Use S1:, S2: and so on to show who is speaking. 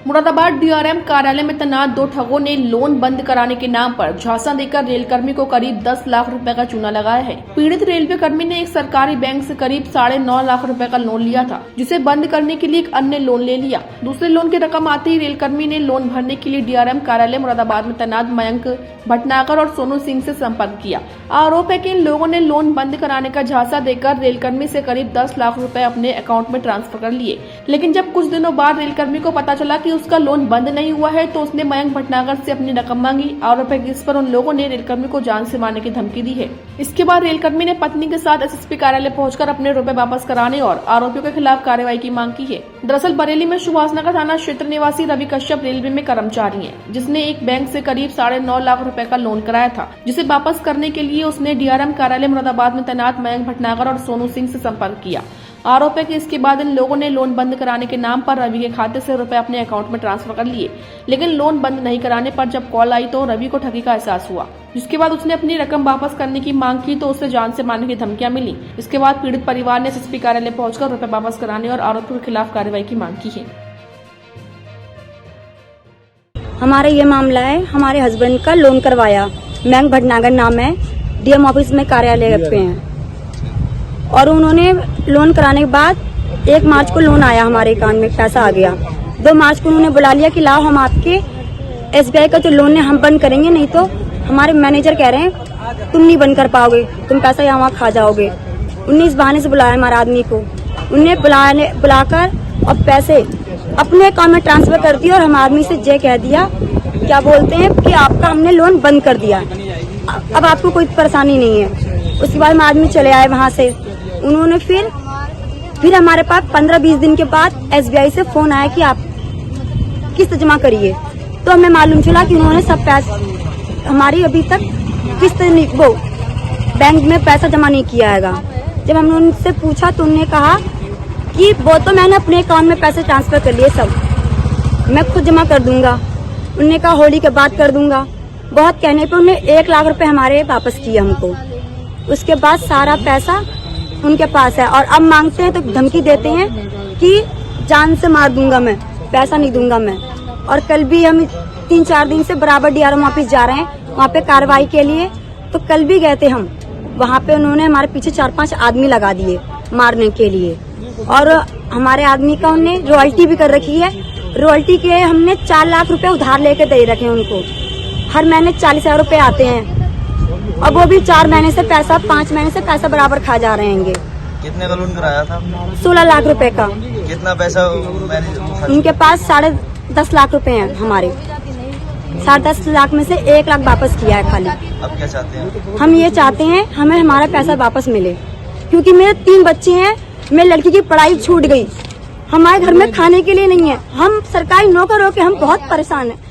S1: Moradabad DRM कार्यालय में तैनात दो ठगों ने लोन बंद कराने के नाम पर झांसा देकर रेल कर्मी को करीब 10 लाख रुपए का चूना लगाया है। पीड़ित रेलवे कर्मी ने एक सरकारी बैंक से करीब 9.5 लाख रुपए का लोन लिया था, जिसे बंद करने के लिए एक अन्य लोन ले लिया। दूसरे लोन की रकम आते ही रेल कर्मी ने लोन भरने के लिए डीआरएम कार्यालय मुरादाबाद में तैनात मयंक भटनागर और सोनू सिंह से संपर्क किया। आरोप है कि इन लोगों ने लोन बंद कराने का झांसा देकर रेलकर्मी से करीब 10 लाख रुपए अपने अकाउंट में ट्रांसफर कर लिए। लेकिन जब कुछ दिनों बाद रेलकर्मी को पता चला कि उसका लोन बंद नहीं हुआ है तो उसने मयंक भटनागर से अपनी रकम मांगी। आरोप है कि इस पर उन लोगों ने रेलकर्मी को जान से मारने की धमकी दी है। इसके बाद रेलकर्मी ने पत्नी के साथ एसएसपी कार्यालय पहुंचकर अपने रुपए वापस कराने और आरोपियों के खिलाफ कार्रवाई की मांग की है। दरअसल बरेली में सुभाषनगर थाना क्षेत्र निवासी रवि कश्यप रेलवे में कर्मचारी है, जिसने एक बैंक से करीब 9.5 लाख रुपए का लोन कराया था, जिसे वापस करने के लिए उसने डीआरएम कार्यालय मुरादाबाद में तैनात मयंक भटनागर और सोनू सिंह से संपर्क किया। आरोप है कि इसके बाद इन लोगों ने लोन बंद कराने के नाम पर रवि के खाते से रुपए अपने अकाउंट में ट्रांसफर कर लिए। लेकिन लोन बंद नहीं कराने पर जब कॉल आई तो रवि को ठगी का एहसास हुआ, जिसके बाद उसने अपनी रकम वापस करने की मांग की तो उसे जान से मारने की धमकियां मिली। इसके बाद पीड़ित परिवार ने एसएसपी कार्यालय पहुंचकर रुपए वापस कराने और आरोपियों के खिलाफ कार्रवाई की मांग की है।
S2: हमारा ये मामला है, हमारे हस्बैंड का लोन करवाया, मयंक भटनागर नाम है, डीएम ऑफिस में कार्यालय पे हैं। और उन्होंने लोन कराने के बाद 1 मार्च को लोन आया, हमारे अकाउंट में पैसा आ गया। 2 मार्च को उन्होंने बुला लिया कि लाओ हम आपके एसबीआई का जो लोन है हम बंद करेंगे, नहीं तो हमारे मैनेजर कह रहे हैं तुम नहीं बंद कर पाओगे, तुम पैसा यहाँ वहाँ खा जाओगे। 19 बहाने से बुलाया हमारे आदमी को, उन्हें बुलाकर और पैसे अपने अकाउंट में ट्रांसफर कर दिया और हम आदमी से ये कह दिया, क्या बोलते हैं कि आपका हमने लोन बंद कर दिया, अब आपको कोई परेशानी नहीं है। उसके बाद हम आदमी चले आए वहाँ से। उन्होंने फिर हमारे पास 15-20 दिन के बाद एसबीआई से फोन आया कि आप किस्त जमा करिए। तो हमें मालूम चला कि उन्होंने सब पैसे हमारी अभी तक किस्त वो बैंक में पैसा जमा नहीं किया है। जब हमने उनसे पूछा तो उन्होंने कहा कि वो तो मैंने अपने अकाउंट में पैसे ट्रांसफर कर लिए, सब मैं खुद जमा कर दूंगा। उन्होंने कहा होली के बाद कर दूंगा। बहुत कहने पे उन्होंने 1 लाख रुपए हमारे वापस किए हमको। उसके बाद सारा पैसा उनके पास है और अब मांगते हैं तो धमकी देते हैं कि जान से मार दूंगा मैं, पैसा नहीं दूंगा मैं। और कल भी हम 3-4 दिन से बराबर डीआरएम ऑफिस जा रहे हैं वहाँ पे कार्रवाई के लिए। तो कल भी गए थे हम वहाँ पे, उन्होंने हमारे पीछे 4-5 आदमी लगा दिए मारने के लिए। और हमारे आदमी का उन्होंने रॉयल्टी भी कर रखी है। रॉयल्टी के हमने 4 लाख रुपए उधार लेके दे रखे हैं उनको। हर महीने 40,000 रुपए आते हैं और वो भी 4 महीने से पैसा, 5 महीने से पैसा बराबर खा जा रहे हैं।
S3: कितने का लोन कराया था?
S2: 16 लाख रुपए का।
S3: कितना पैसा
S2: उनके पास 10.5 लाख रुपए हैं, हमारे 10.5 लाख में से 1 लाख वापस किया है खाली।
S3: अब क्या चाहते हैं?
S2: हम ये चाहते हैं हमें हमारा पैसा वापस मिले, क्योंकि मेरे 3 बच्चे हैं, मेरी लड़की की पढ़ाई छूट गई, हमारे घर में खाने के लिए नहीं है। हम सरकारी नौकर होकर हम बहुत परेशान हैं।